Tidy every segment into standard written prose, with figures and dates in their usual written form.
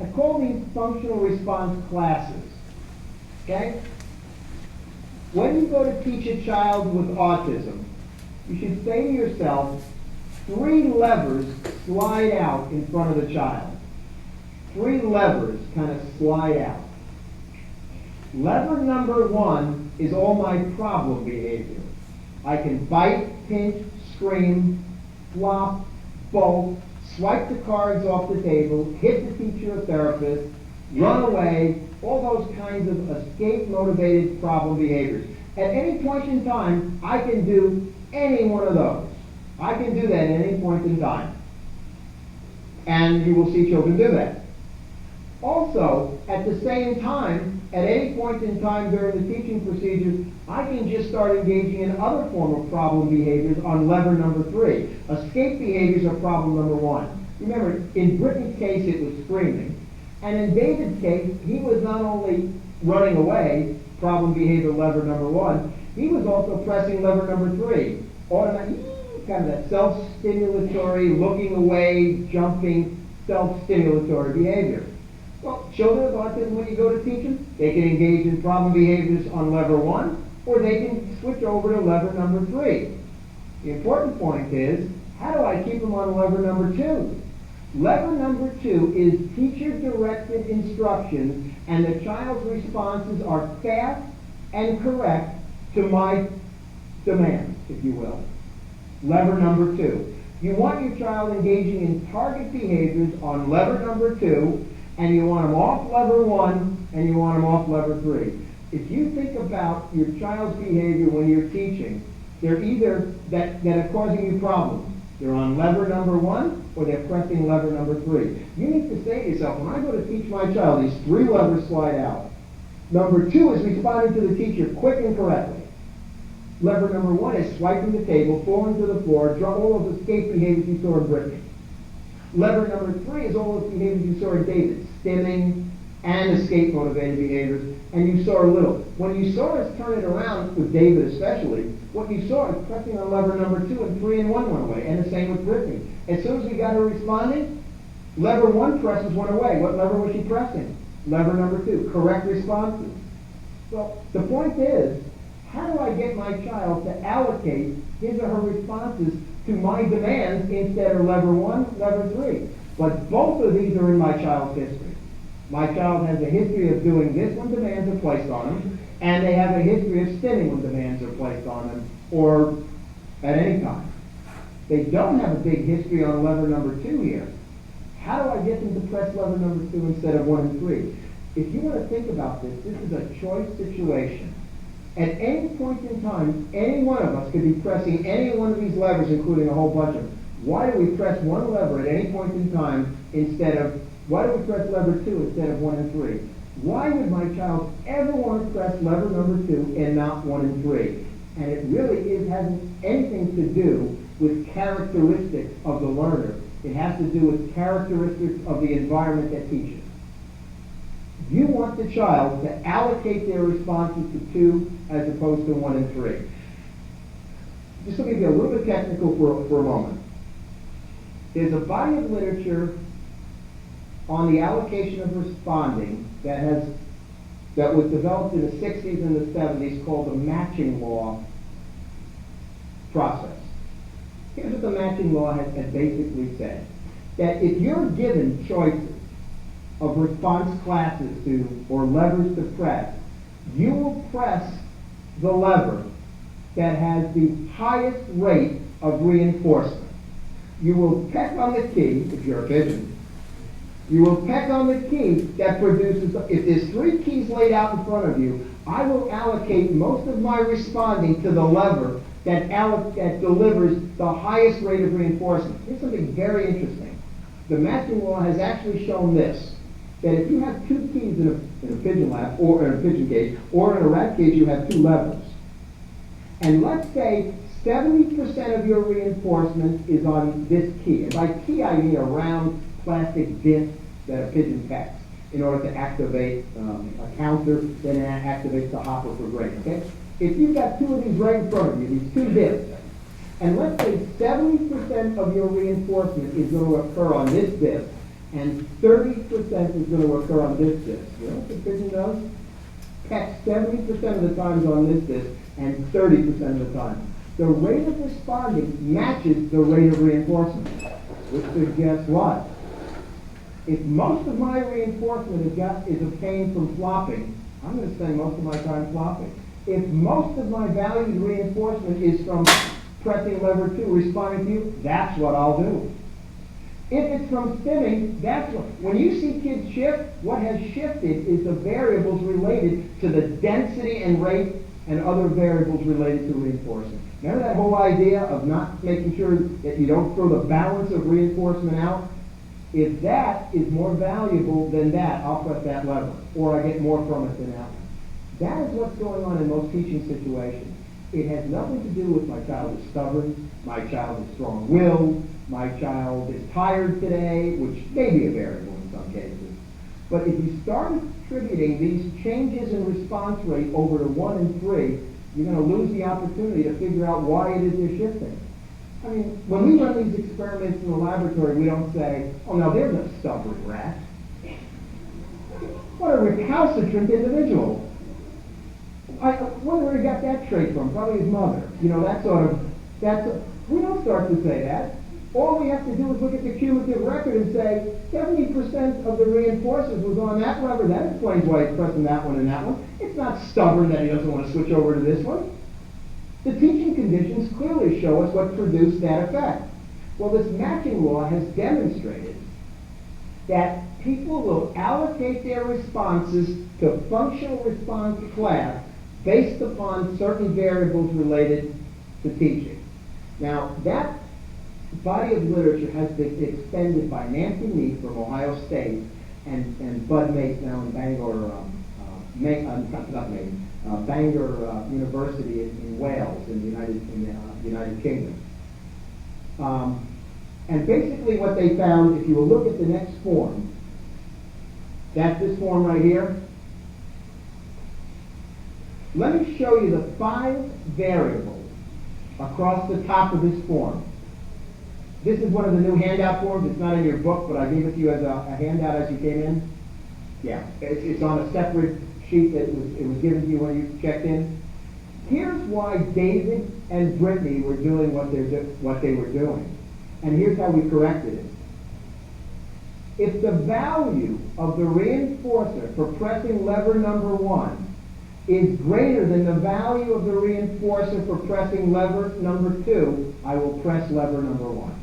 I call these functional response classes. Okay? When you go to teach a child with autism, you should say to yourself, 3 levers slide out in front of the child. 3 levers kind of slide out. Lever number 1 is all my problem behavior. I can bite, pinch, scream, flop, bolt, swipe the cards off the table, hit the teacher or therapist, run away, all those kinds of escape-motivated problem behaviors. At any point in time, I can do any one of those. I can do that at any point in time. And you will see children do that. Also, at the same time, at any point in time during the teaching procedures, I can just start engaging in other form of problem behaviors on lever number 3. Escape behaviors are problem number 1. Remember, in Brittany's case, it was screaming. And in David's case, he was not only running away, problem behavior lever number 1, he was also pressing lever number 3. Automatic, kind of that self-stimulatory, looking away, jumping, self-stimulatory behavior. Well, children with autism, when you go to teach them, they can engage in problem behaviors on lever 1, or they can switch over to lever number 3. The important point is, how do I keep them on lever number 2? Lever number 2 is teacher-directed instructions, and the child's responses are fast and correct to my demands, if you will. Lever number 2. You want your child engaging in target behaviors on lever number 2, and you want them off lever 1, and you want them off lever 3. If you think about your child's behavior when you're teaching, they're either that are causing you problems. They're on lever number 1, or they're pressing lever number 3. You need to say to yourself, when I go to teach my child, these 3 levers slide out. Number 2 is responding to the teacher quick and correctly. Lever number 1 is swiping the table, falling to the floor, all those escape behaviors you saw in Brittany. Lever number 3 is all those behaviors you saw in David, stimming and escape-motivated behaviors, and you saw a little. When you saw us turn it around, with David especially, what you saw is pressing on lever number 2 and 3 and 1 went away, and the same with Brittany. As soon as we got her responding, lever 1 presses went away. What lever was she pressing? Lever number 2, correct responses. So the point is, how do I get my child to allocate his or her responses to my demands instead of lever 1, lever 3? But both of these are in my child's history. My child has a history of doing this when demands are placed on them, and they have a history of stimming when demands are placed on them, or at any time. They don't have a big history on lever number 2 here. How do I get them to press lever number 2 instead of 1 and 3? If you want to think about this, this is a choice situation. At any point in time, any one of us could be pressing any one of these levers, including a whole bunch of them. Why do we press one lever at any point in time why do we press lever 2 instead of 1 and 3? Why would my child ever want to press lever number 2 and not 1 and 3? And it really hasn't anything to do with characteristics of the learner. It has to do with characteristics of the environment that teaches. You want the child to allocate their responses to 2 as opposed to 1 and 3. Just to give you a little bit technical for a moment. There's a body of literature on the allocation of responding that was developed in the 60s and the 70s called the matching law process. Here's what the matching law has basically said. That if you're given choices of response classes or levers to press, you will press the lever that has the highest rate of reinforcement. You will peck on the key, if you're a pigeon, you will peck on the key that produces, if there's 3 keys laid out in front of you, I will allocate most of my responding to the lever that delivers the highest rate of reinforcement. Here's something very interesting. The matching law has actually shown this, that if you have 2 keys in a pigeon lab, or in a pigeon cage, or in a rat cage, you have 2 levers. And let's say 70% of your reinforcement is on this key. And by key, I mean a round plastic disc that a pigeon pecks in order to activate a counter, then it activates the hopper for grain, okay? If you've got 2 of these right in front of you, these 2 discs, and let's say 70% of your reinforcement is going to occur on this disc, and 30% is going to occur on this disc. You know what the pigeon does? Pecks 70% of the times on this disc and 30% of the time. The rate of responding matches the rate of reinforcement, which suggests what? If most of my reinforcement is obtained from flopping, I'm going to spend most of my time flopping. If most of my valued reinforcement is from pressing lever 2, responding to you, that's what I'll do. If it's from stimming, that's what. When you see kids shift, what has shifted is the variables related to the density and rate and other variables related to reinforcement. Remember that whole idea of not making sure that you don't throw the balance of reinforcement out? If that is more valuable than that, I'll press that lever, or I get more from it than that one. That is what's going on in most teaching situations. It has nothing to do with my child is stubborn, my child is strong-willed, my child is tired today, which may be a variable in some cases. But if you start attributing these changes in response rate over to 1 and 3, you're going to lose the opportunity to figure out why it is they're shifting. I mean, when we run these experiments in the laboratory, we don't say, oh, now there's a stubborn rat. What a recalcitrant individual. Where he got that trait from? Probably his mother. You know, we don't start to say that. All we have to do is look at the cumulative record and say 70% of the reinforcers was on that lever. That explains why he's pressing that one and that one. It's not stubborn that he doesn't want to switch over to this one. The teaching conditions clearly show us what produced that effect. Well, this matching law has demonstrated that people will allocate their responses to functional response class based upon certain variables related to teaching. Now, that body of literature has been expended by Nancy Meek from Ohio State and Bud Mase now in Bangor, Bangor University in Wales in the United Kingdom. And basically what they found, if you will look at the next form, that's this form right here. Let me show you the 5 variables across the top of this form. This is one of the new handout forms. It's not in your book, but I gave it to you as a handout as you came in. Yeah, it's on a separate sheet that it was given to you when you checked in. Here's why David and Brittany were doing what they were doing. And here's how we corrected it. If the value of the reinforcer for pressing lever number 1 is greater than the value of the reinforcer for pressing lever number 2, I will press lever number 1.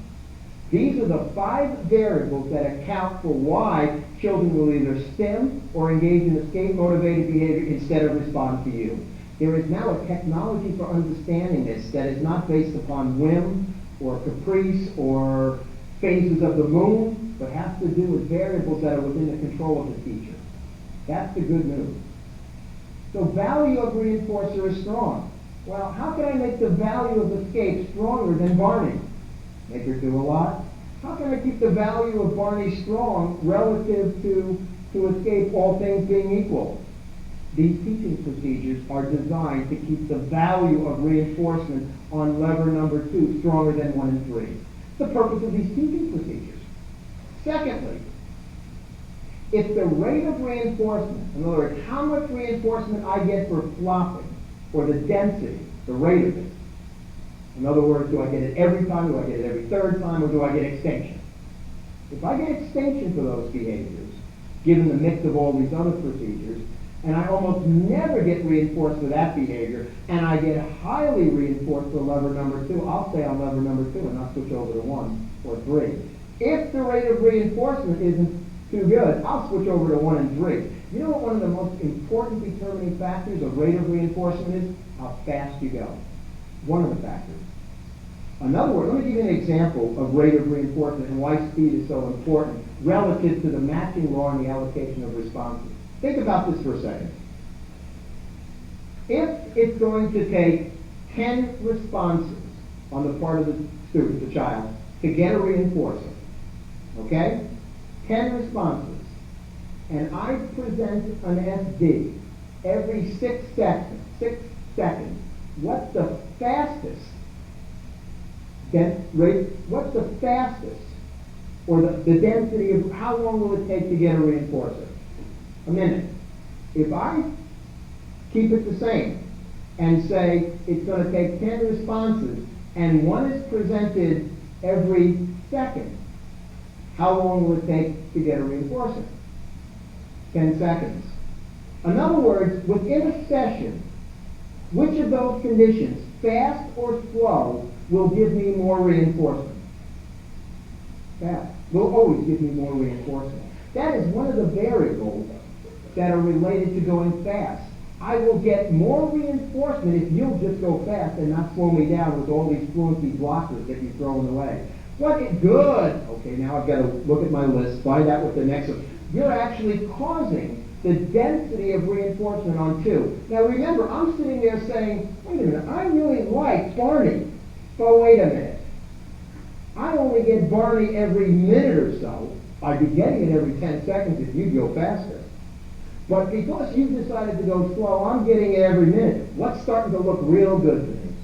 These are the 5 variables that account for why children will either stim or engage in escape-motivated behavior instead of respond to you. There is now a technology for understanding this that is not based upon whim or caprice or phases of the moon, but has to do with variables that are within the control of the teacher. That's the good news. So value of reinforcer is strong. Well, how can I make the value of escape stronger than Barney? Make her do a lot. How can I keep the value of Barney strong relative to escape, all things being equal? These teaching procedures are designed to keep the value of reinforcement on lever number 2 stronger than 1 and 3. The purpose of these teaching procedures. Secondly, if the rate of reinforcement, in other words, how much reinforcement I get for flopping, or the density, the rate of it. In other words, do I get it every time, do I get it every third time, or do I get extinction? If I get extinction for those behaviors, given the mix of all these other procedures, and I almost never get reinforced for that behavior, and I get highly reinforced for lever number 2, I'll stay on lever number 2 and not switch over to 1 or 3. If the rate of reinforcement isn't too good, I'll switch over to 1 and 3. You know what one of the most important determining factors of rate of reinforcement is? How fast you go. One of the factors. Another word, let me give you an example of rate of reinforcement and why speed is so important relative to the matching law and the allocation of responses. Think about this for a second. If it's going to take 10 responses on the part of the student, the child, to get a reinforcer, okay? 10 responses, and I present an SD every 6 seconds, what's the fastest or the density of how long will it take to get a reinforcer? A minute. If I keep it the same and say it's going to take 10 responses and one is presented every second, how long will it take to get a reinforcer? 10 seconds. In other words, within a session, which of those conditions, fast or slow, will give me more reinforcement? Fast. Will always give me more reinforcement. That is one of the variables that are related to going fast. I will get more reinforcement if you'll just go fast and not slow me down with all these fluency blockers that you've thrown away. Good. Okay, now I've got to look at my list, find out what the next one. You're actually causing the density of reinforcement on 2. Now remember, I'm sitting there saying, wait a minute, I really like Barney. But wait a minute. I only get Barney every minute or so. I'd be getting it every 10 seconds if you'd go faster. But because you decided to go slow, I'm getting it every minute. What's starting to look real good to me?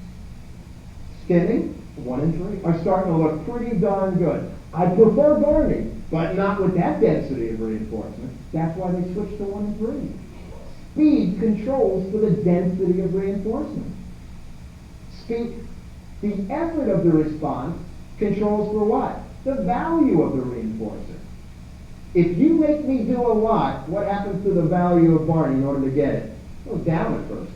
Skimming, 1 and 3, are starting to look pretty darn good. I prefer Barney, but not with that density of reinforcement. That's why they switched to 1 and 3. Speed controls for the density of reinforcement. Speed, the effort of the response controls for what? The value of the reinforcer. If you make me do a lot, what happens to the value of Barney in order to get it? It goes down at first.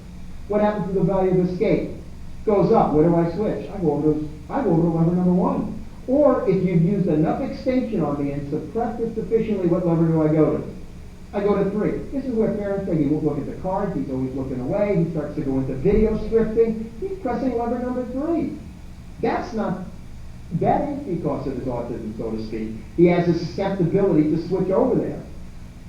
What happens to the value of escape? It goes up. Where do I switch? I go over to lever number 1. Or if you've used enough extension on me and suppressed it sufficiently, what lever do I go to? I go to 3. This is where parents say he won't look at the cards, he's always looking away, he starts to go into video scripting. He's pressing lever number 3. That is because of his autism, so to speak. He has a susceptibility to switch over there.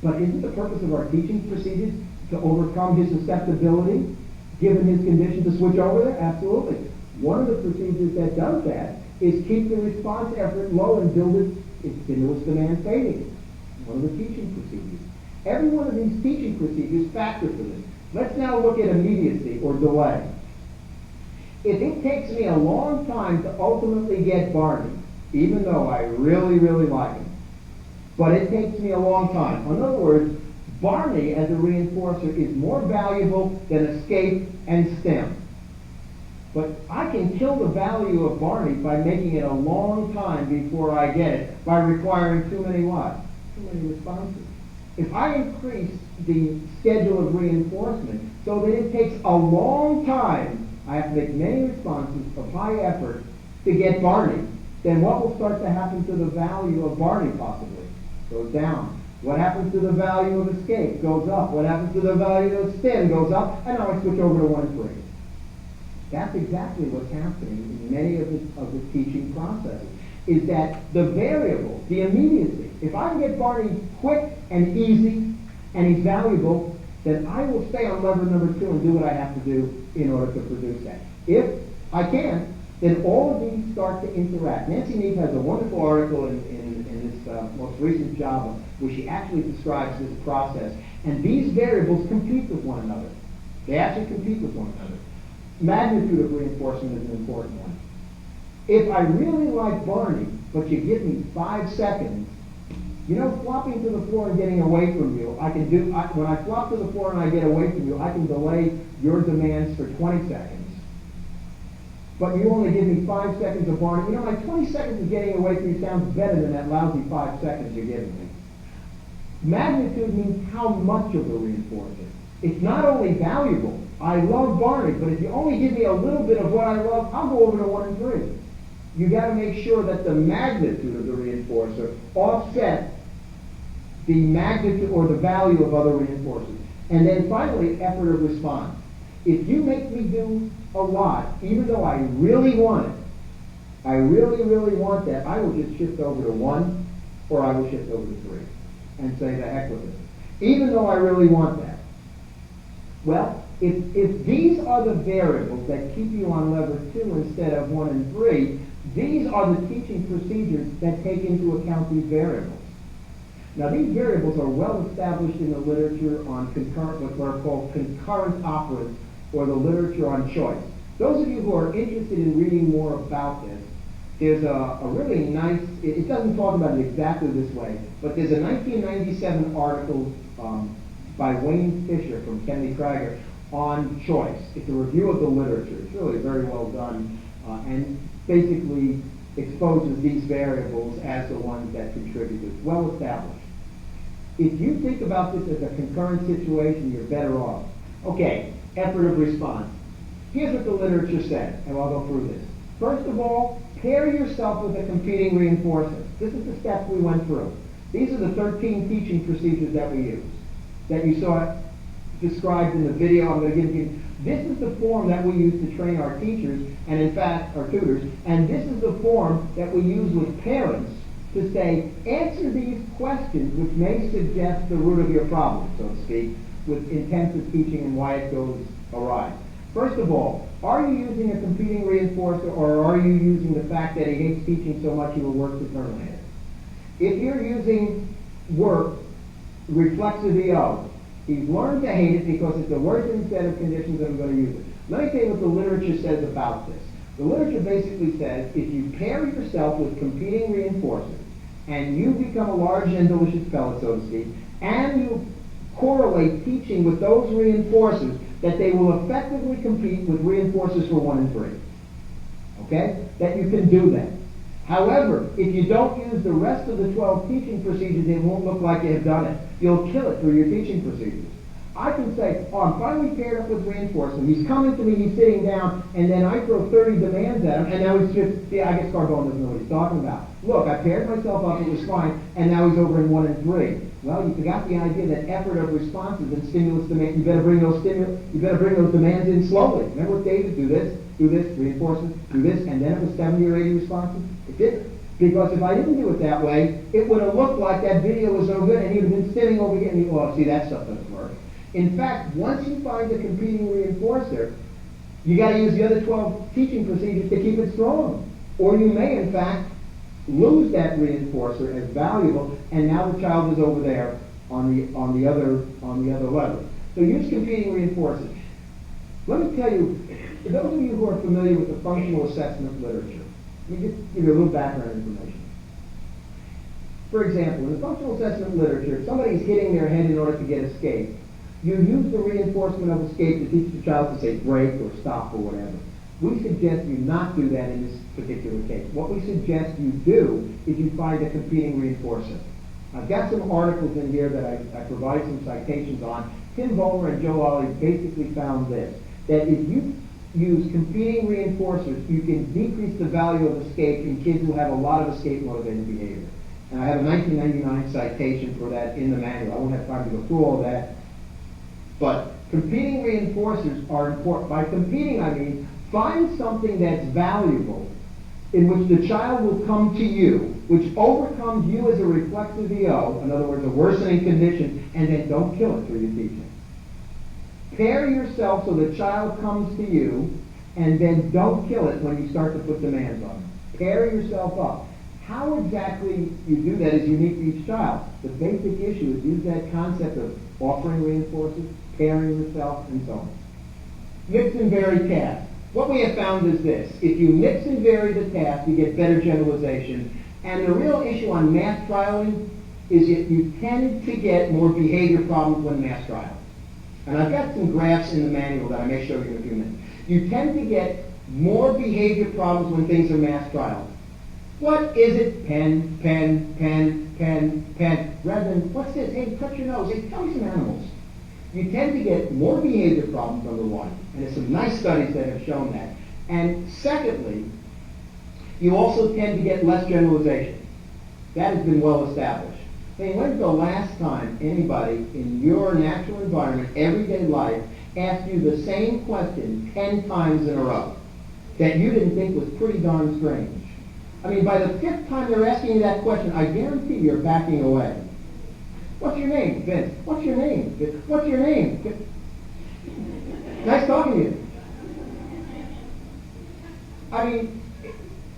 But isn't the purpose of our teaching procedures to overcome his susceptibility, given his condition, to switch over there? Absolutely. One of the procedures that does that is keep the response effort low and build its stimulus demand fading. One of the teaching procedures. Every one of these teaching procedures factor for this. Let's now look at immediacy or delay. If it takes me a long time to ultimately get Barney, even though I really, really like him, but it takes me a long time. In other words, Barney as a reinforcer is more valuable than escape and stem. But I can kill the value of Barney by making it a long time before I get it, by requiring too many what? Too many responses. If I increase the schedule of reinforcement so that it takes a long time, I have to make many responses of high effort to get Barney, then what will start to happen to the value of Barney possibly? Goes down. What happens to the value of escape? Goes up. What happens to the value of stem? Goes up. And now I switch over to 1 and 3. That's exactly what's happening in many of the teaching processes, is that the variable, the immediacy, if I can get Barney quick and easy and he's valuable, then I will stay on lever number 2 and do what I have to do in order to produce that. If I can't, then all of these start to interact. Nancy Neave has a wonderful article in this most recent job where she actually describes this process. And these variables compete with one another. They actually compete with one another. Magnitude of reinforcement is an important one. If I really like Barney, but you give me 5 seconds, flopping to the floor and getting away from you, when I flop to the floor and I get away from you, I can delay your demands for 20 seconds. But you only give me 5 seconds of Barney. My 20 seconds of getting away from you sounds better than that lousy 5 seconds you're giving me. Magnitude means how much of the reinforcement. It's not only valuable. I love Barney, but if you only give me a little bit of what I love, I'll go over to 1 and 3. You got to make sure that the magnitude of the reinforcer offsets the magnitude or the value of other reinforcers. And then finally, effort of response. If you make me do a lot, even though I really want it, I really, really want that, I will just shift over to 1 or I will shift over to 3 and say the heck with it. Even though I really want that. Well, if these are the variables that keep you on lever 2 instead of 1 and 3, these are the teaching procedures that take into account these variables. Now, these variables are well established in the literature on what are called concurrent operands, or the literature on choice. Those of you who are interested in reading more about this, There's a really nice, it doesn't talk about it exactly this way, but there's a 1997 article by Wayne Fisher from Kenley Krager on choice. It's a review of the literature. It's really very well done and basically exposes these variables as the ones that contribute. It's well established. If you think about this as a concurrent situation, you're better off. Okay, effort of response. Here's what the literature says, and I'll go through this. First of all, pair yourself with a competing reinforcer. This is the steps we went through. These are the 13 teaching procedures that we use, that you saw described in the video I'm going to give you. This is the form that we use to train our teachers, and in fact, our tutors, and this is the form that we use with parents to say, answer these questions which may suggest the root of your problem, so to speak, with intensive teaching and why it goes awry. First of all, are you using a competing reinforcer, or are you using the fact that he hates teaching so much he will work to terminate it? If you're using work, reflexive EO, he's learned to hate it because it's the worst set of conditions that I'm going to use it. Let me tell you what the literature says about this. The literature basically says if you pair yourself with competing reinforcers and you become a large and delicious pellet, so to speak, and you correlate teaching with those reinforcers, that they will effectively compete with reinforcers for 1 and 3. Okay? That you can do that. However, if you don't use the rest of the 12 teaching procedures, it won't look like you have done it. You'll kill it through your teaching procedures. I can say, oh, I'm finally paired up with reinforcement. He's coming to me, he's sitting down, and then I throw 30 demands at him, and now he's just, I guess Carbone doesn't know what he's talking about. Look, I paired myself up, it was fine, and now he's over in 1 and 3. Well, you forgot the idea that effort of responses and stimulus demand, you better bring those demands in slowly. Remember what David, do this, reinforcement, do this, and then it was 70 or 80 responses? It didn't. Because if I didn't do it that way, it would have looked like that video was no good, and he'd have been stimming over here, and oh, see, that stuff doesn't work. In fact, once you find a competing reinforcer, you got to use the other 12 teaching procedures to keep it strong. Or you may, in fact, lose that reinforcer as valuable, and now the child is over there on the other level. So use competing reinforcers. Let me tell you, for those of you who are familiar with the functional assessment literature, let me just give you a little background information. For example, in the functional assessment literature, if somebody's hitting their head in order to get escape, you use the reinforcement of escape to teach the child to say break or stop or whatever. We suggest you not do that in this particular case. What we suggest you do is you find a competing reinforcer. I've got some articles in here that I provide some citations on. Tim Bowler and Joe Ollie basically found this, that if you use competing reinforcers, you can decrease the value of escape in kids who have a lot of escape-motivated behavior. And I have a 1999 citation for that in the manual. I won't have time to go through all of that. But competing reinforcers are important. By competing, I mean find something that's valuable in which the child will come to you, which overcomes you as a reflexive EO, in other words, a worsening condition, and then don't kill it through your teaching. Pair yourself so the child comes to you, and then don't kill it when you start to put demands on them. Pair yourself up. How exactly you do that is unique to each child. The basic issue is use that concept of offering reinforcers, pairing yourself, and so on. Mix and vary tasks. What we have found is this. If you mix and vary the task, you get better generalization. And the real issue on math trialing is that you tend to get more behavior problems when math trial. And I've got some graphs in the manual that I may show you in a few minutes. You tend to get more behavior problems when things are math trial. What is it? Pen, pen, pen, pen, pen. Rather than, what's this? Hey, touch your nose. Hey, tell me some animals. You tend to get more behavior problems, number one. And there's some nice studies that have shown that. And secondly, you also tend to get less generalization. That has been well established. Hey, when's the last time anybody in your natural environment, everyday life, asked you the same question 10 times in a row that you didn't think was pretty darn strange? I mean, by the 5th time they're asking you that question, I guarantee you're backing away. What's your name, Vince? What's your name? Vince? What's your name? Nice talking to you. I mean,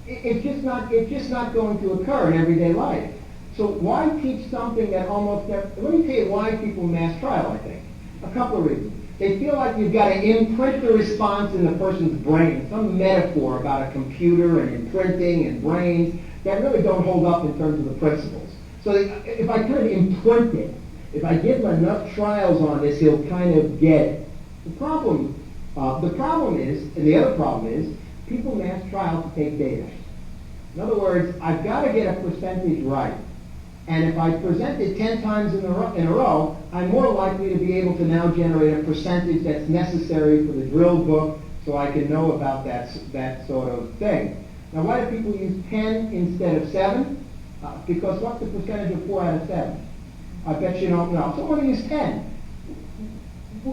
it's just not going to occur in everyday life. So why teach something that almost never... Let me tell you why people mass trial, I think. A couple of reasons. They feel like you've got to imprint the response in the person's brain, some metaphor about a computer and imprinting and brains that really don't hold up in terms of the principles. So if I kind of imprint it, if I give him enough trials on this, he'll kind of get it. The problem is, and the other problem is, people mass trial to take data. In other words, I've got to get a percentage right. And if I present it 10 times in a row, I'm more likely to be able to now generate a percentage that's necessary for the drill book so I can know about that sort of thing. Now, why do people use 10 instead of 7? Because what's the percentage of 4 out of 7? I bet you don't know. So we're going to use 10.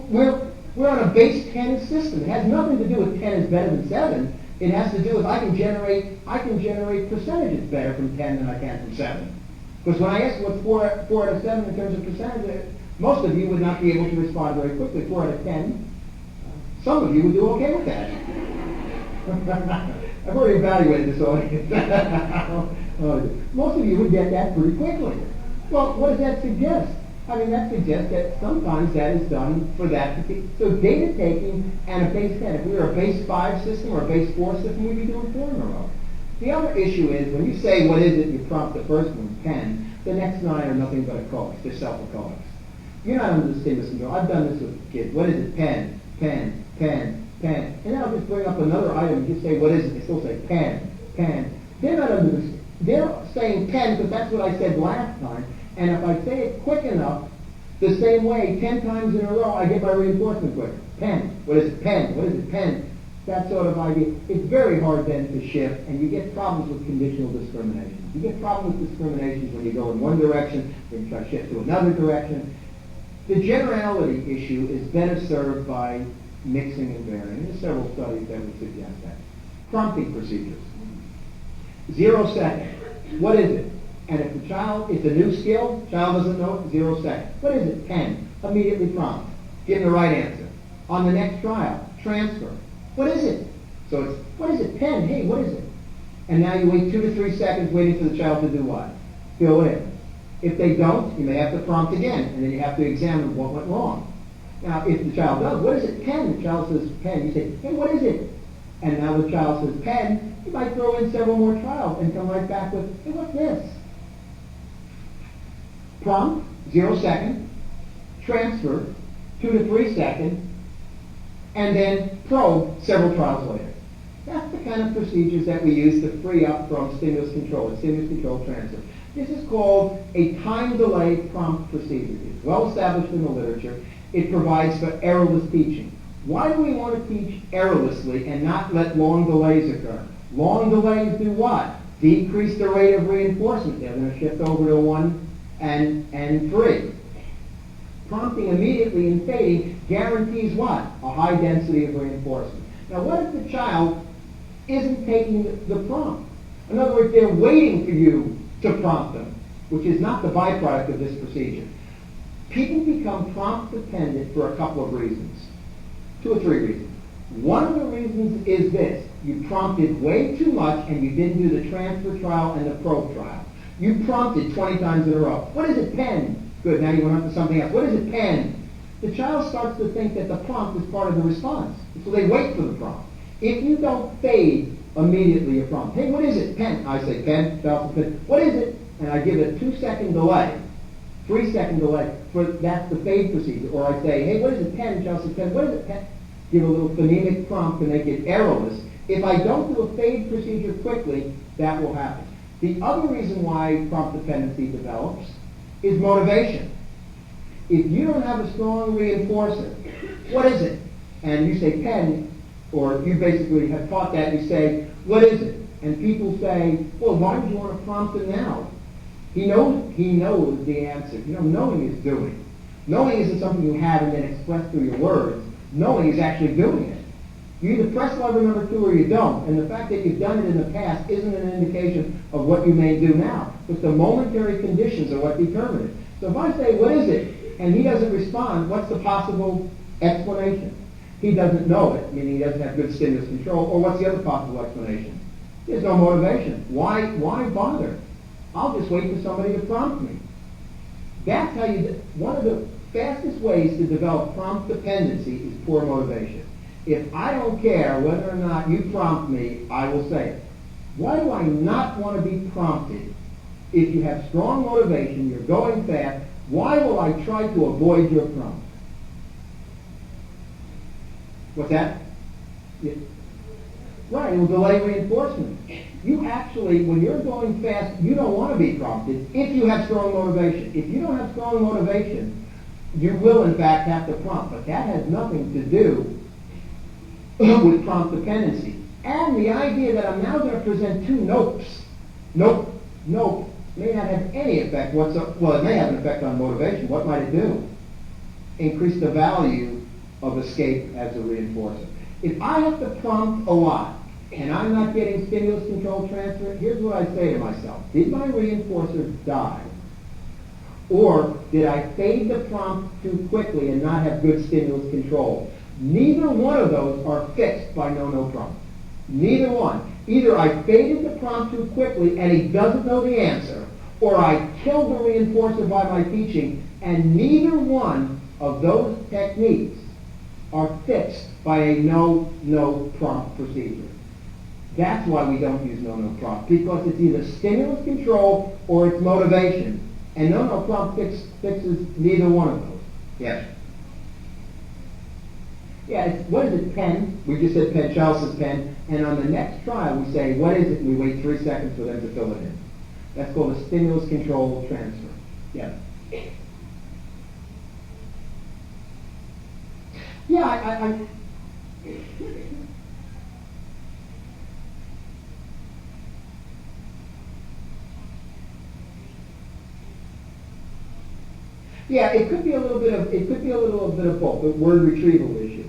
We're on a base 10 system. It has nothing to do with 10 is better than 7. It has to do with I can generate percentages better from 10 than I can from 7. Because when I ask what's 4 out of 7 in terms of percentage, most of you would not be able to respond very quickly. 4 out of 10. Some of you would do okay with that. I've already evaluated this audience. Most of you would get that pretty quickly. Well, what does that suggest? I mean, that suggests that sometimes that is done for that particular. So data taking and a base 10. If we were a base 5 system or a base 4 system, we'd be doing 4 in a row. The other issue is when you say what is it, you prompt the first one, 10, the next 9 are nothing but echoics. They're self-echoics. You're not under the stimulus control. I've done this with kids. What is it? Pen, pen, pen, pen. And then I'll just bring up another item and just say, what is it? They still say pen, pen. They're not under this. They're saying pen because that's what I said last time. And if I say it quick enough, the same way, 10 times in a row, I get my reinforcement quicker. Pen. What is it? Pen. What is it? Pen. That sort of idea. It's very hard then to shift, and you get problems with conditional discrimination. You get problems with discriminations when you go in one direction, then you try to shift to another direction. The generality issue is better served by mixing and varying. There's several studies that would suggest that. Prompting procedures. 0 second. What is it? And if the child, it's a new skill, child doesn't know it, 0 second. What is it? Pen. Immediately prompt. Give them the right answer. On the next trial, transfer. What is it? So it's, what is it? Pen. Hey, what is it? And now you wait 2 to 3 seconds waiting for the child to do what? Fill in. If they don't, you may have to prompt again, and then you have to examine what went wrong. Now, if the child does, what is it? Pen. The child says pen. You say, hey, what is it? And now the child says pen. You might throw in several more trials and come right back with, hey, what's this? Prompt, 0 second, transfer, 2 to 3 seconds, and then probe several trials later. That's the kind of procedures that we use to free up from stimulus control, stimulus control transfer. This is called a time delay prompt procedure. It's well established in the literature. It provides for errorless teaching. Why do we want to teach errorlessly and not let long delays occur? Long delays do what? Decrease the rate of reinforcement. They're going to shift over to 1 and 3. Prompting immediately and fading guarantees what? A high density of reinforcement. Now what if the child isn't taking the prompt? In other words, they're waiting for you to prompt them, which is not the byproduct of this procedure. People become prompt dependent for a couple of reasons. 2 or 3 reasons. One of the reasons is this. You prompted way too much and you didn't do the transfer trial and the probe trial. You prompted 20 times in a row. What is it? Pen. Good, now you went on to something else. What is it? Pen. The child starts to think that the prompt is part of the response. So they wait for the prompt. If you don't fade immediately a prompt, hey, what is it? Pen. I say pen, child says pen. What is it? And I give it a 2-second delay, 3-second delay. That's the fade procedure. Or I say, hey, what is it? Pen. Child says pen. What is it? Pen. Give a little phonemic prompt to make it errorless. If I don't do a fade procedure quickly, that will happen. The other reason why prompt dependency develops is motivation. If you don't have a strong reinforcer, what is it? And you say pen, or you basically have taught that, you say, what is it? And people say, well, why would you want to prompt him now? He knows the answer. You know, knowing is doing. Knowing isn't something you have and then express through your words. Knowing is actually doing it. You either press lever number 2 or you don't. And the fact that you've done it in the past isn't an indication of what you may do now. Because the momentary conditions are what determine it. So if I say, what is it? And he doesn't respond, what's the possible explanation? He doesn't know it, meaning he doesn't have good stimulus control. Or what's the other possible explanation? There's no motivation. Why bother? I'll just wait for somebody to prompt me. That's how one of the fastest ways to develop prompt dependency is poor motivation. If I don't care whether or not you prompt me, I will say it. Why do I not want to be prompted? If you have strong motivation, you're going fast, why will I try to avoid your prompt? What's that? Yeah. Right, it will delay reinforcement. You actually, when you're going fast, you don't want to be prompted if you have strong motivation. If you don't have strong motivation, you will in fact have to prompt, but that has nothing to do with prompt dependency. And the idea that I'm now going to present two nopes, nope, may not have any effect whatsoever. Well, it may have an effect on motivation. What might it do? Increase the value of escape as a reinforcer. If I have to prompt a lot, and I'm not getting stimulus control transfer, here's what I say to myself. Did my reinforcer die? Or did I fade the prompt too quickly and not have good stimulus control? Neither one of those are fixed by no prompt. Neither one. Either I faded the prompt too quickly and he doesn't know the answer, or I killed the reinforcer by my teaching, and neither one of those techniques are fixed by a no prompt procedure. That's why we don't use no prompt, because it's either stimulus control or it's motivation. And no prompt fixes neither one of those. Yes? Yeah, what is it, pen? We just said pen, child says pen. And on the next trial, we say, what is it? And we wait 3 seconds for them to fill it in. That's called a stimulus control transfer. Yeah. Yeah, yeah, it could be a little bit of both, the word retrieval issue.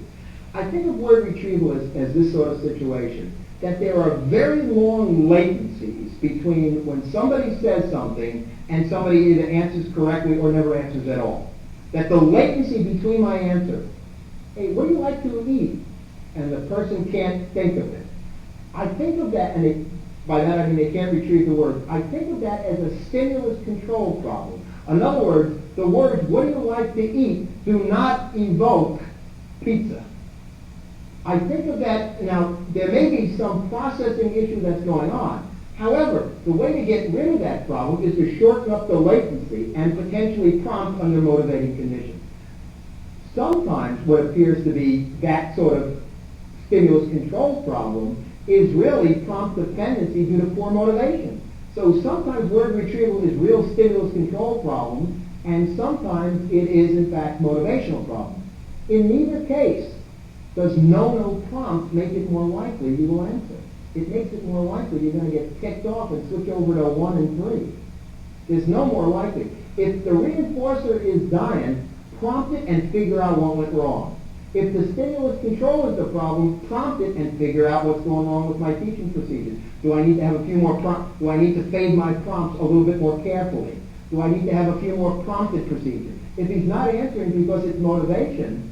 I think of word retrieval as this sort of situation, that there are very long latencies between when somebody says something and somebody either answers correctly or never answers at all. That the latency between my answer, hey, what do you like to eat? And the person can't think of it. I think of that, and by that I mean they can't retrieve the word. I think of that as a stimulus control problem. In other words, the words, what do you like to eat, do not evoke pizza. I think of that, now, there may be some processing issue that's going on. However, the way to get rid of that problem is to shorten up the latency and potentially prompt under motivating conditions. Sometimes what appears to be that sort of stimulus control problem is really prompt dependency due to poor motivation. So sometimes word retrieval is real stimulus control problem, and sometimes it is in fact motivational problem. In neither case does no prompt make it more likely you will answer. It makes it more likely you're going to get ticked off and switch over to 1 and 3. There's no more likely. If the reinforcer is dying, prompt it and figure out what went wrong. If the stimulus control is the problem, prompt it and figure out what's going wrong with my teaching procedures. Do I need to have a few more prompts? Do I need to fade my prompts a little bit more carefully? Do I need to have a few more prompted procedures? If he's not answering because it's motivation,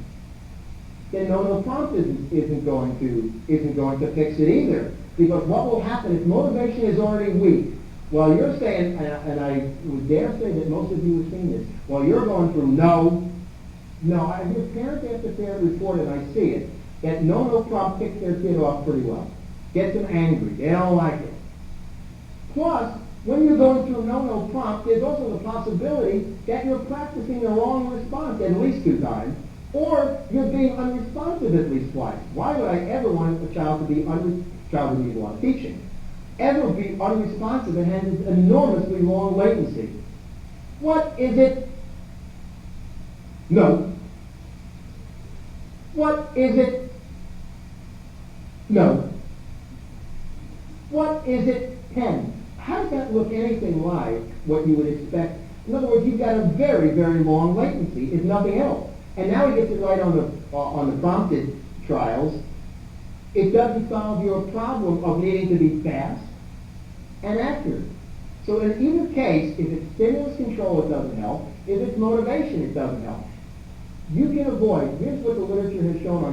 then no prompt isn't going to fix it either. Because what will happen if motivation is already weak? While you're saying, and I would dare say that most of you have seen this, while you're going through I hear parent after parent report, and I see it, that no prompt picks their kid off pretty well. Gets them angry. They don't like it. Plus, when you're going through no prompt, there's also the possibility that you're practicing the wrong response at least 2 times, or you're being unresponsive at least twice. Why would I ever want a child to be child who needs a lot of teaching, ever be unresponsive and has this enormously long latency? What is it? No. What is it? No. What is it? 10. How does that look anything like what you would expect? In other words, you've got a very, very long latency, if nothing else. And now he gets it right on the prompted trials. It doesn't solve your problem of needing to be fast and accurate. So in either case, if it's stimulus control, it doesn't help. If it's motivation, it doesn't help. You can avoid, here's what the literature has shown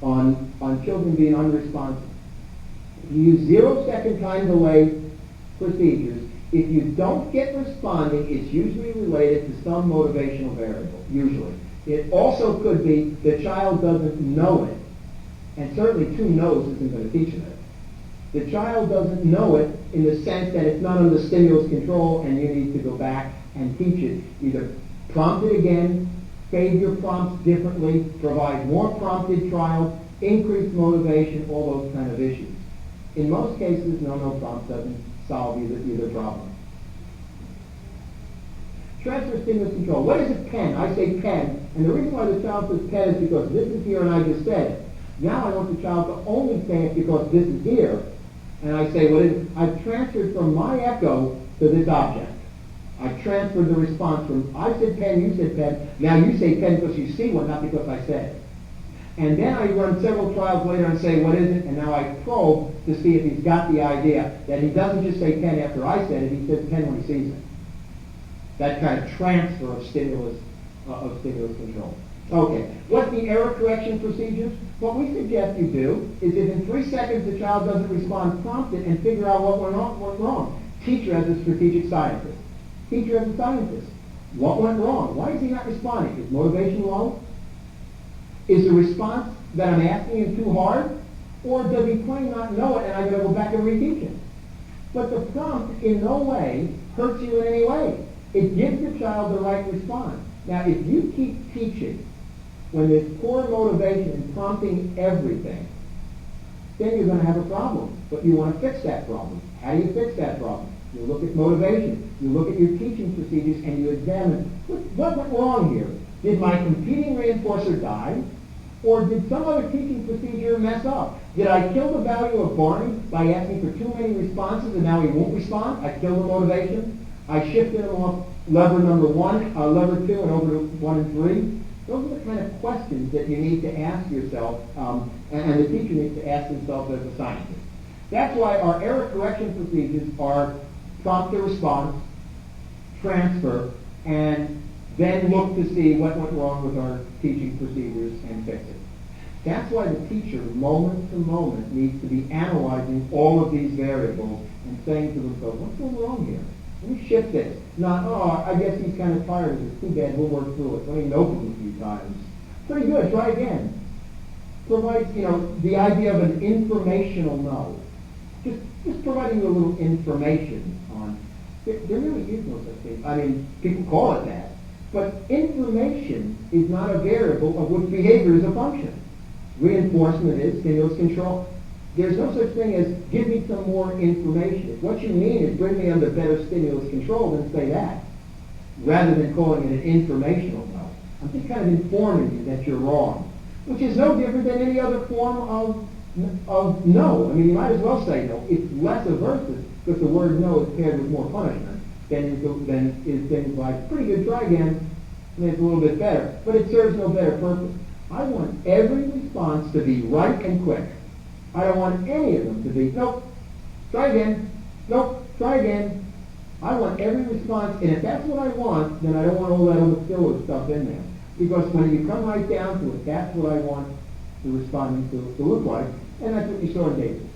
on children being unresponsive. If you use 0-second time delay procedures, If you don't get responding, it's usually related to some motivational variable, usually. It also could be the child doesn't know it, and certainly 2 no's isn't going to teach them it. The child doesn't know it in the sense that it's not under stimulus control and you need to go back and teach it. Either prompt it again, fade your prompts differently, provide more prompted trials, increase motivation, all those kind of issues. In most cases, no prompt doesn't solve either problem. Transfer stimulus control. What is a pen? I say pen, and the reason why the child says pen is because this is here and I just said it. Now I want the child to only say it because this is here, and I say what is it? I've transferred from my echo to this object. I've transferred the response from I said pen, you said pen. Now you say pen because you see one, not because I said it. And then I run several trials later and say, what is it? And now I probe to see if he's got the idea that he doesn't just say pen after I said it, he says pen when he sees it. That kind of transfer of stimulus control. Okay, what's the error correction procedures? What we suggest you do is if in 3 seconds the child doesn't respond, prompt it and figure out what went wrong. Teacher as a strategic scientist. Teacher as a scientist. What went wrong? Why is he not responding? Is motivation low? Is the response that I'm asking him too hard? Or does he plain not know it and I gotta go back and reteach it? But the prompt in no way hurts you in any way. It gives the child the right response. Now, if you keep teaching when there's poor motivation and prompting everything, then you're going to have a problem. But you want to fix that problem. How do you fix that problem? You look at motivation. You look at your teaching procedures and you examine what went wrong here. Did my competing reinforcer die? Or did some other teaching procedure mess up? Did I kill the value of Barney by asking for too many responses and now he won't respond? I killed the motivation. I shifted him off lever number 1, lever 2, and over to 1 and 3. Those are the kind of questions that you need to ask yourself, and the teacher needs to ask themselves as a scientist. That's why our error correction procedures are prompt to response, transfer, and then look to see what went wrong with our teaching procedures and fix it. That's why the teacher, moment to moment, needs to be analyzing all of these variables and saying to themselves, what's going wrong here? Let me shift this. Not, I guess he's kind of tired of this. Too bad, we'll work through it. Let me note him a few times. Pretty good, try again. Provides, the idea of an informational no. Just providing you a little information on, there really is no such thing. I mean, people call it that. But information is not a variable of which behavior is a function. Reinforcement is, stimulus control. There's no such thing as give me some more information. If what you mean is bring me under better stimulus control, then say that, rather than calling it an informational no. I'm just kind of informing you that you're wrong, which is no different than any other form of no. I mean, you might as well say no. It's less aversive because the word no is paired with more punishment than is things like pretty good, try again, and it's a little bit better. But it serves no better purpose. I want every response to be right and quick. I don't want any of them to be, nope, try again, nope, try again. I want every response, and if that's what I want, then I don't want all that other filler stuff in there. Because when you come right down to it, that's what I want the respondent to look like, and that's what you saw in David.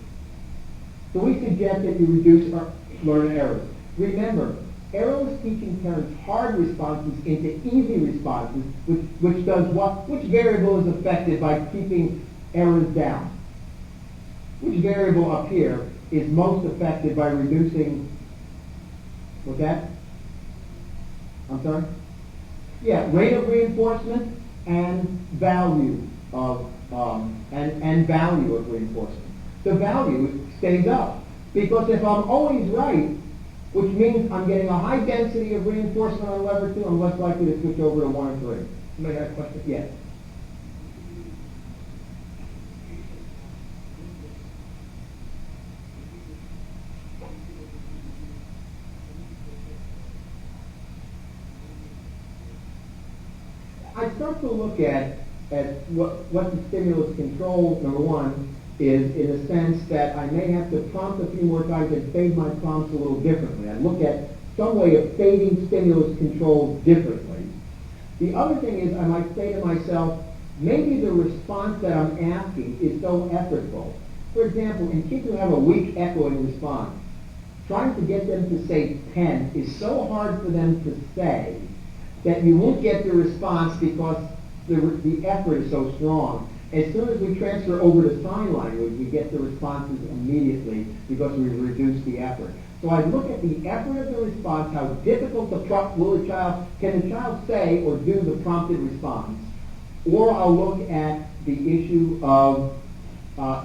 So we suggest that you reduce our learner errors. Remember, errorless teaching turns hard responses into easy responses, which does what? Which variable is affected by keeping errors down? Which variable up here is most affected by reducing, what's that? I'm sorry? Yeah, rate of reinforcement and value of value of reinforcement. The value stays up because if I'm always right, which means I'm getting a high density of reinforcement on lever 2, I'm less likely to switch over to 1 and 3. Somebody got a question? Yes. I start to look at what the stimulus control, number 1, is in the sense that I may have to prompt a few more times and fade my prompts a little differently. I look at some way of fading stimulus control differently. The other thing is I might say to myself, maybe the response that I'm asking is so effortful. For example, in kids who have a weak echoing response, trying to get them to say pen is so hard for them to say that you won't get the response because the effort is so strong. As soon as we transfer over to sign language, we get the responses immediately because we've reduced the effort. So I look at the effort of the response, how difficult can the child say or do the prompted response, or I'll look at the issue of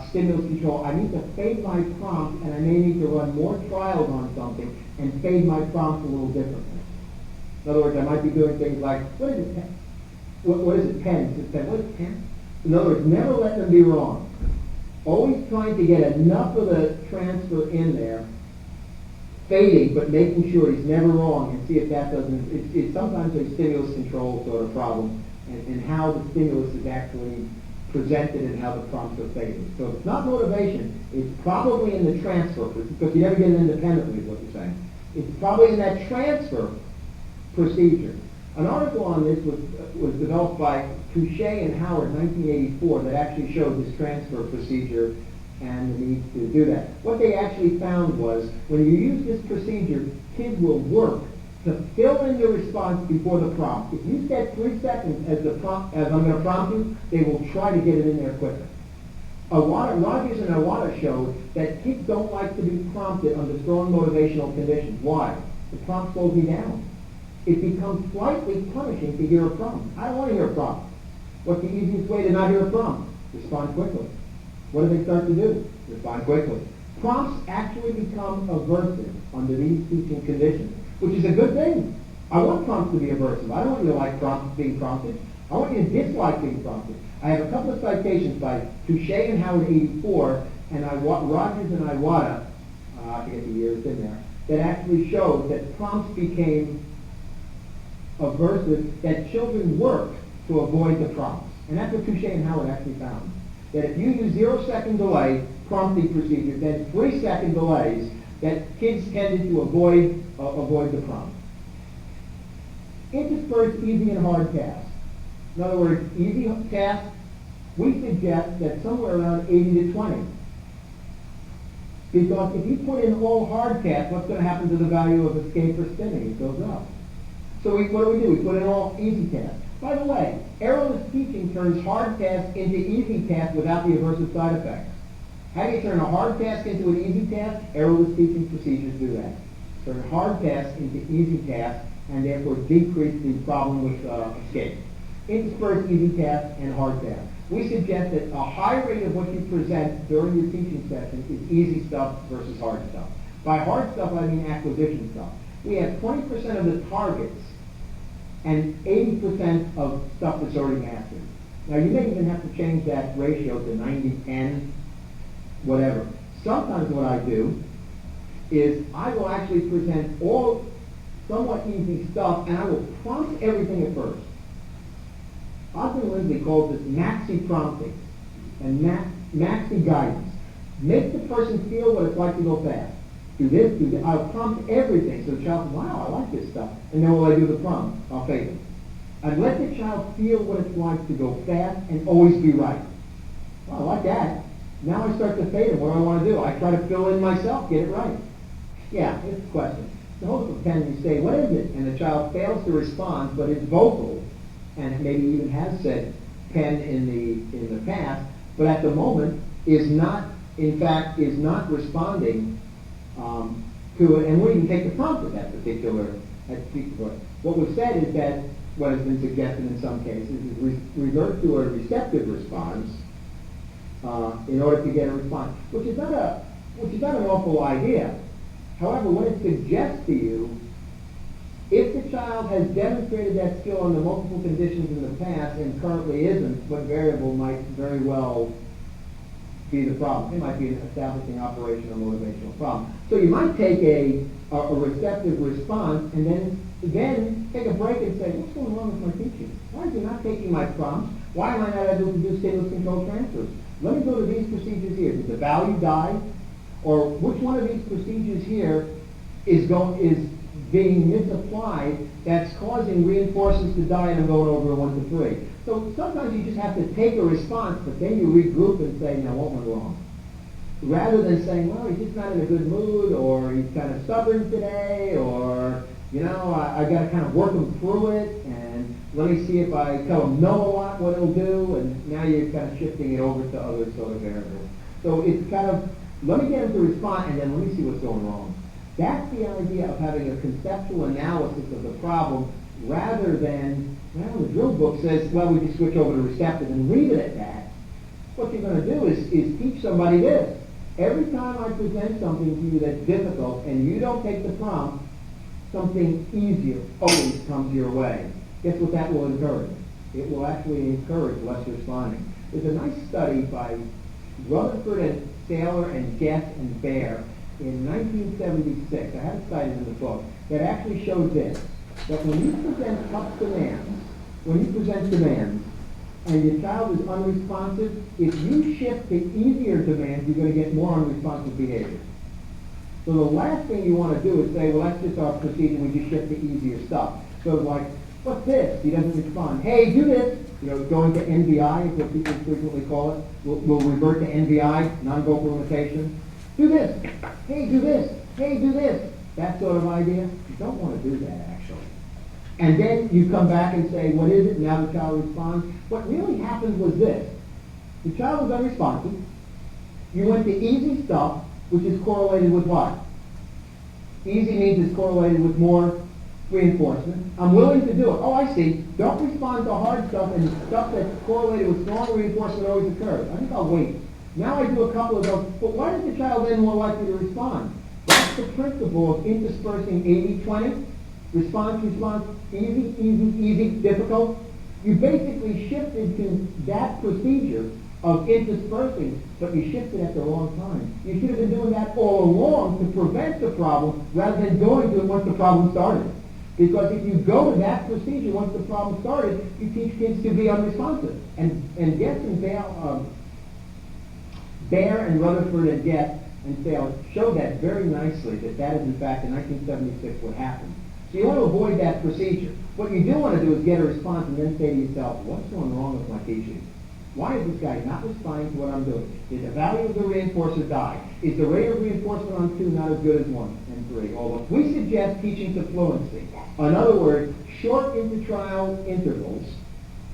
stimulus control. I need to fade my prompt, and I may need to run more trials on something and fade my prompt a little differently. In other words, I might be doing things like, what is it, pen? What is it, pen? Is it pen? What is pen? In other words, never let them be wrong. Always trying to get enough of the transfer in there, fading, but making sure he's never wrong, and see if that doesn't, it's sometimes a stimulus control sort of problem, and how the stimulus is actually presented and how the prompts are faded. So if it's not motivation, it's probably in the transfer, because you never get it independently is what you're saying. It's probably in that transfer procedure. An article on this was developed by Touche and Howard in 1984 that actually showed this transfer procedure and the need to do that. What they actually found was when you use this procedure, kids will work to fill in the response before the prompt. If you set 3 seconds as I'm going to prompt you, they will try to get it in there quicker. Rogers and Iwata showed that kids don't like to be prompted under strong motivational conditions. Why? The prompt slows me down. It becomes slightly punishing to hear a prompt. I don't want to hear a prompt. What's the easiest way to not hear a prompt? Respond quickly. What do they start to do? Respond quickly. Prompts actually become aversive under these teaching conditions, which is a good thing. I want prompts to be aversive. I don't want you to like prompts being prompted. I want you to dislike being prompted. I have a couple of citations by Touche and Howard 84 and Rogers and Iwata, I forget the year, it's in there, that actually showed that prompts became aversive, that children work to avoid the prompts. And that's what Touche and Howard actually found. That if you use 0-second delay prompting procedure, then 3-second delays, that kids tended to avoid the prompt. Intersperse easy and hard tasks. In other words, easy tasks, we suggest that somewhere around 80 to 20. Because if you put in all hard tasks, what's going to happen to the value of escape or spinning? It goes up. So what do? We put in all easy tasks. By the way, errorless teaching turns hard tasks into easy tasks without the aversive side effects. How do you turn a hard task into an easy task? Errorless teaching procedures do that. Turn hard tasks into easy tasks and therefore decrease the problem with escape. Intersperse easy tasks and hard tasks. We suggest that a high rate of what you present during your teaching session is easy stuff versus hard stuff. By hard stuff, I mean acquisition stuff. We have 20% of the targets and 80% of stuff that's already mastered. Now, you may even have to change that ratio to 90-10, whatever. Sometimes what I do is I will actually present all somewhat easy stuff, and I will prompt everything at first. Osmond Lindley calls this maxi prompting and maxi guidance. Make the person feel what it's like to go fast. Do this, do that. I'll prompt everything so the child says, wow, I like this stuff. And then when I do the prompt, I'll fade it. And let the child feel what it's like to go fast and always be right. Well, I like that. Now I start to fade it. What do I want to do? I try to fill in myself, get it right. Yeah, here's the question. So hold up a pen and you say, what is it? And the child fails to respond, but is vocal, and maybe even has said pen in the past, but at the moment is not, in fact, is not responding to it, and we can take the prompt at that particular point. What was said is that what has been suggested in some cases is revert to a receptive response in order to get a response, which is not an awful idea. However, when it suggests to you, if the child has demonstrated that skill under multiple conditions in the past and currently isn't, what variable might very well be the problem? It might be an establishing operational motivational problem. So you might take a receptive response and then take a break and say, what's going wrong with my teaching? Why is he not taking my prompts? Why am I not able to do stimulus control transfers? Let me go to these procedures here. Did the value die? Or which one of these procedures here is being misapplied that's causing reinforcements to die and I'm going over 1 to 3. So sometimes you just have to take a response, but then you regroup and say, now what went wrong? rather than saying, well, he's just not in a good mood, or he's kind of stubborn today, or, I got to kind of work him through it, and let me see if I tell him no a lot, what he'll do, and now you're kind of shifting it over to other sort of variables. So it's kind of, let me get him to respond, and then let me see what's going wrong. That's the idea of having a conceptual analysis of the problem, rather than, well, the drill book says, well, we just switch over to receptive and leave it at that. What you're going to do is teach somebody this. Every time I present something to you that's difficult and you don't take the prompt, something easier always comes your way. Guess what that will encourage? It will actually encourage less responding. There's a nice study by Rutherford and Saylor and Guess and Baer in 1976, I have it cited in the book, that actually shows this, that when you present tough demands, and your child is unresponsive, if you shift to easier demands, you're going to get more unresponsive behavior. So the last thing you want to do is say, well, that's just our procedure, we just shift to easier stuff. So like, what's this? He doesn't respond. Hey, do this. Going to NVI is what people frequently call it. We'll revert to NVI, non-vocal limitation. Do this. Hey, do this. Hey, do this. That sort of idea. You don't want to do that, actually. And then you come back and say, what is it? Now the child responds. What really happened was this. The child was unresponsive. You went to easy stuff, which is correlated with what? Easy means it's correlated with more reinforcement. I'm willing to do it. Oh, I see. Don't respond to hard stuff, and stuff that's correlated with strong reinforcement always occurs. I think I'll wait. Now I do a couple of those. But why is the child then more likely to respond? That's the principle of interspersing 80-20. Response, easy, difficult. You basically shifted to that procedure of interspersing, but you shifted at the wrong time. You should have been doing that all along to prevent the problem rather than going to it once the problem started. Because if you go to that procedure once the problem started, you teach kids to be unresponsive. And Guess and Baer and Rutherford and Guess and Saylor showed that very nicely, that is in fact in 1976 what happened. So you want to avoid that procedure. What you do want to do is get a response and then say to yourself, what's going wrong with my teaching? Why is this guy not responding to what I'm doing? Did the value of the reinforcer die? Is the rate of reinforcement on 2 not as good as 1 and 3? Although we suggest teaching to fluency. In other words, short inter-trial intervals.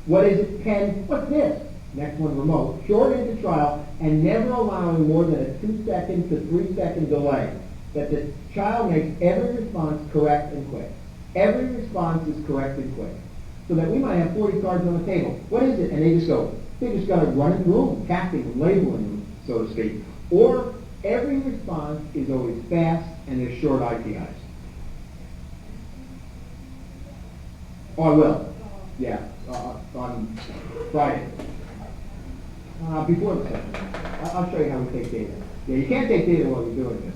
What is it? 10. What's this? Next one, remote. Short inter-trial and never allowing more than a 2-second to 3-second delay. That the child makes every response correct and quick. Every response is correct and quick. So that we might have 40 cards on the table. What is it? And they just got to run it through them, casting them, labeling them, so to speak. Or every response is always fast and there's short IPIs. Oh, I will. Yeah, on Friday. Before the session. I'll show you how we take data. Yeah, you can't take data while you're doing this.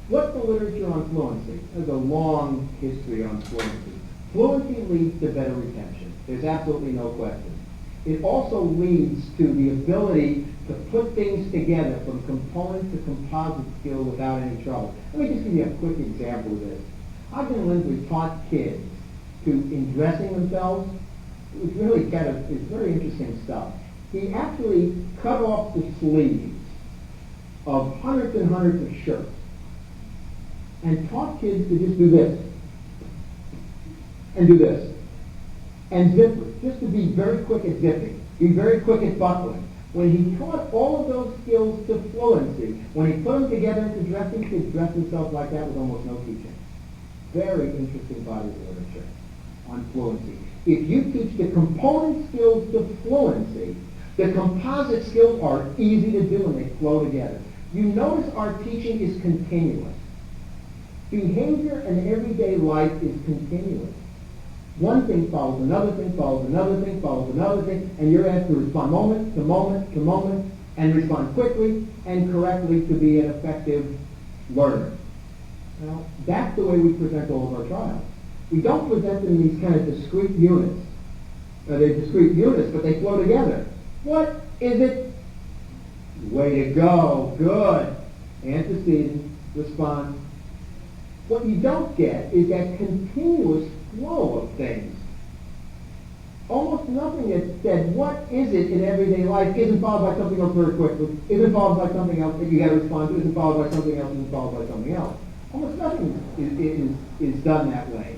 What's the literature on fluency? There's a long history on fluency. Fluency leads to better retention. There's absolutely no question. It also leads to the ability to put things together from component to composite skill without any trouble. Let me just give you a quick example of this. Ogden Lindley taught kids in dressing themselves. It was really it's very interesting stuff. He actually cut off the sleeves of hundreds and hundreds of shirts and taught kids to just do this and do this and zip it, just to be very quick at zipping, be very quick at buckling. When he taught all of those skills to fluency, when he put them together into dressing, kids dressed themselves like that with almost no teaching. Very interesting body of literature on fluency. If you teach the component skills to fluency, the composite skills are easy to do and they flow together. You notice our teaching is continuous. Behavior in everyday life is continuous. One thing follows another thing, follows another thing, follows another thing, and you're asked to respond moment to moment to moment, and respond quickly and correctly to be an effective learner. Now, that's the way we present all of our trials. We don't present them in these kind of discrete units. They're discrete units, but they flow together. What is it? Way to go. Good. Antecedent, response. What you don't get is that continuous flow of things. almost nothing that said, what is it in everyday life isn't followed by something else very quickly, isn't followed by something else that you got to respond to, isn't followed by something else, isn't followed by something else. Almost nothing is done that way.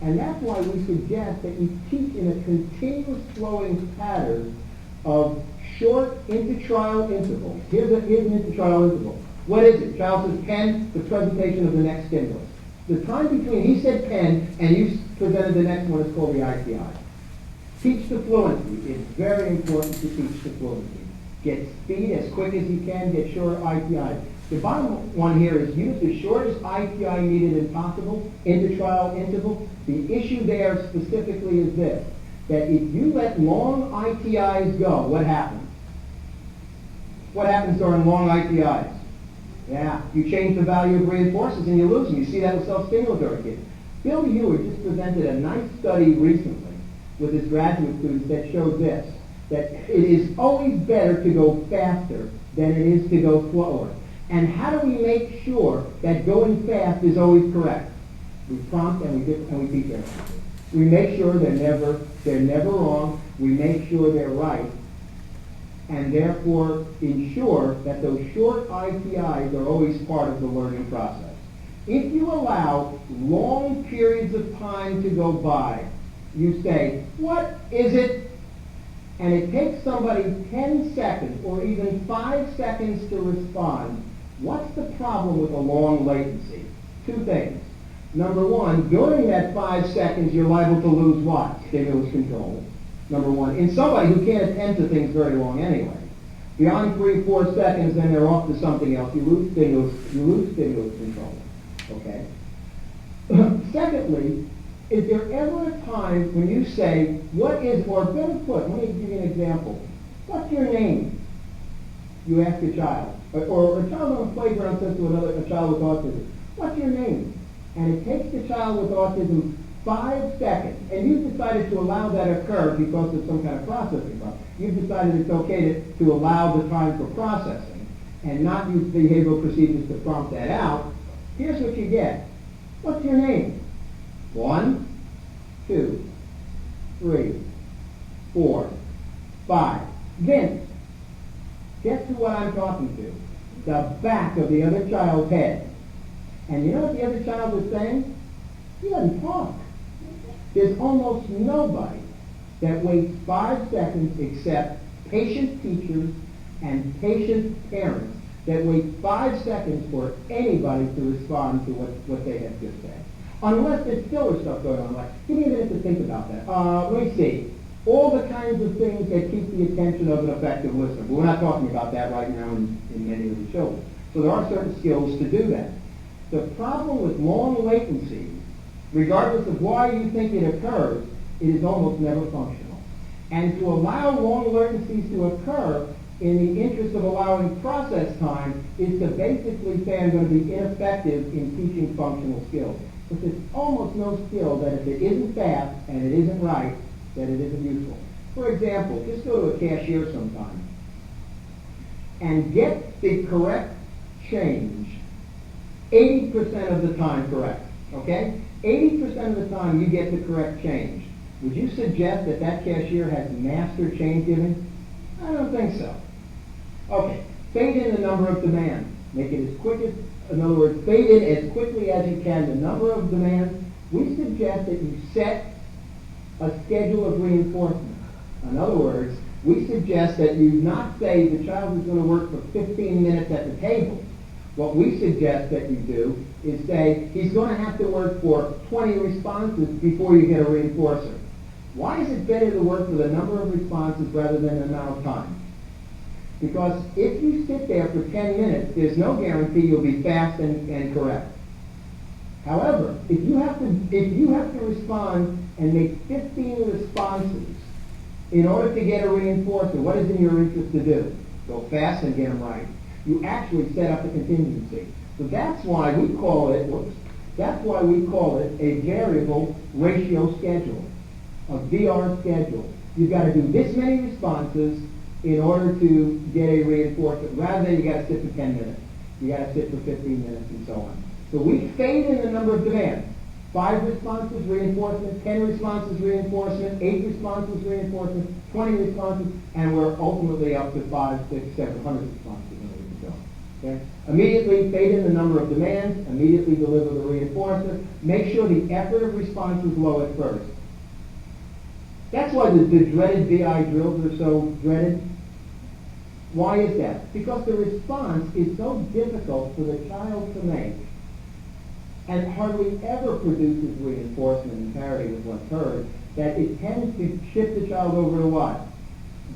And that's why we suggest that you teach in a continuous flowing pattern of short inter-trial intervals. Here's an inter-trial interval. What is it? Child says pen, the presentation of the next stimulus. The time between he said pen and you presented the next one is called the ITI. Teach the fluency. It's very important to teach the fluency. Get speed as quick as you can, get short ITI. The bottom one here is use the shortest ITI needed and possible, inter-trial interval. The issue there specifically is this, that if you let long ITIs go, what happens? What happens during long ITIs? Yeah, you change the value of reinforcers and you lose them. You see that with self-stimulatory kids. Bill Ewart just presented a nice study recently with his graduate students that shows this, that it is always better to go faster than it is to go slower. And how do we make sure that going fast is always correct? We prompt and we teach everything. We make sure they're never wrong. We make sure they're right. And therefore ensure that those short ITIs are always part of the learning process. If you allow long periods of time to go by, you say, what is it? And it takes somebody 10 seconds or even 5 seconds to respond. What's the problem with a long latency? Two things. Number one, during that 5 seconds, you're liable to lose what? Stimulus control. Number one. In somebody who can't attend to things very long anyway. Beyond 3-4 seconds, then they're off to something else. You lose stimulus control. Okay? Secondly, is there ever a time when you say, what is, or better put, let me give you an example. What's your name? You ask a child. Or a child on a playground says to a child with autism, what's your name? And it takes the child with autism 5 seconds, and you've decided to allow that occur because of some kind of processing problem. You've decided it's okay to allow the time for processing and not use behavioral procedures to prompt that out. Here's what you get. What's your name? 1, 2, 3, 4, 5. Vince. Guess who what I'm talking to? The back of the other child's head. And you know what the other child was saying? He doesn't talk. There's almost nobody that waits 5 seconds except patient teachers and patient parents that wait 5 seconds for anybody to respond to what they have just said. Unless there's filler stuff going on, like, give me a minute to think about that. Let me see. All the kinds of things that keep the attention of an effective listener. But we're not talking about that right now in many of the children. So there are certain skills to do that. The problem with long latency, regardless of why you think it occurs, it is almost never functional. And to allow long latencies to occur in the interest of allowing process time is to basically say I'm going to be ineffective in teaching functional skills. But there's almost no skill that if it isn't fast and it isn't right, that it isn't useful. For example, just go to a cashier sometime and get the correct change 80% of the time correct, okay? 80% of the time you get the correct change. Would you suggest that that cashier has master change giving? I don't think so. Okay, fade in the number of demands. Make it as quick as, in other words, fade in as quickly as you can the number of demands. We suggest that you set a schedule of reinforcement. In other words, we suggest that you not say the child is going to work for 15 minutes at the table. What we suggest that you do is say he's going to have to work for 20 responses before you get a reinforcer. Why is it better to work for the number of responses rather than the amount of time? Because if you sit there for 10 minutes, there's no guarantee you'll be fast and correct. However, if you have to respond and make 15 responses in order to get a reinforcer, what is in your interest to do? Go fast and get them right. You actually set up a contingency. So that's why we call it a variable ratio schedule, a VR schedule. You've got to do this many responses in order to get a reinforcement, rather than you got to sit for 10 minutes. You got to sit for 15 minutes and so on. So we fade in the number of demands. 5 responses, reinforcement, 10 responses, reinforcement, 8 responses, reinforcement, 20 responses, and we're ultimately up to 5, 6, 700 responses when we can go. Okay? Immediately fade in the number of demands, immediately deliver the reinforcement, make sure the effort of response is low at first. That's why the dreaded VI drills are so dreaded. Why is that? Because the response is so difficult for the child to make and hardly ever produces reinforcement in parity with what's heard, that it tends to shift the child over to what?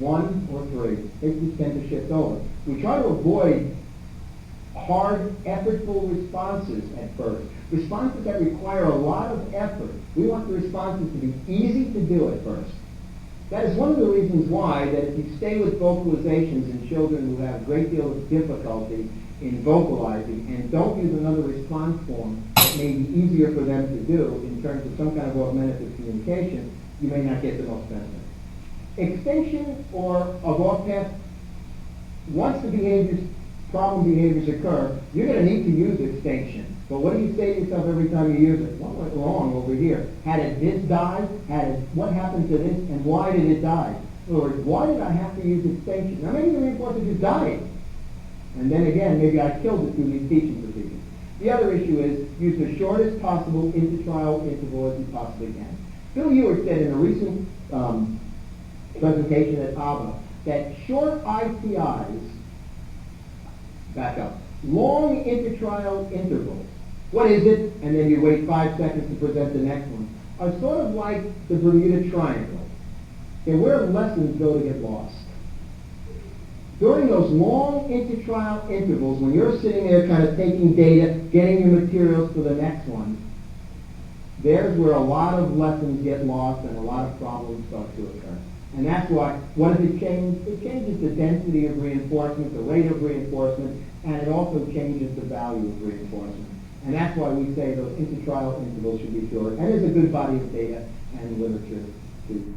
1 or 3. They just tend to shift over. We try to avoid hard, effortful responses at first. Responses that require a lot of effort. We want the responses to be easy to do at first. That is one of the reasons why that if you stay with vocalizations in children who have a great deal of difficulty in vocalizing and don't use another response form that may be easier for them to do in terms of some kind of augmentative communication, you may not get the most benefit. Extinction or of off-path, once the problem behaviors occur, you're going to need to use extinction. But what do you say to yourself every time you use it? What went wrong over here? Had this died? What happened to this? And why did it die? In other words, why did I have to use extinction? Now maybe the reinforcement just died. And then again, maybe I killed it through these teaching procedures. The other issue is use the shortest possible intertrial interval as you possibly can. Bill Ewart said in a recent presentation at ABA that short ITIs, back up, long intertrial intervals, what is it? And then you wait 5 seconds to present the next one, are sort of like the Bermuda Triangle. Okay, where lessons go to get lost. During those long intertrial intervals, when you're sitting there kind of taking data, getting your materials for the next one, there's where a lot of lessons get lost and a lot of problems start to occur. And that's why, what does it change? It changes the density of reinforcement, the rate of reinforcement, and it also changes the value of reinforcement. And that's why we say those intertrial intervals should be short. And there's a good body of data and literature to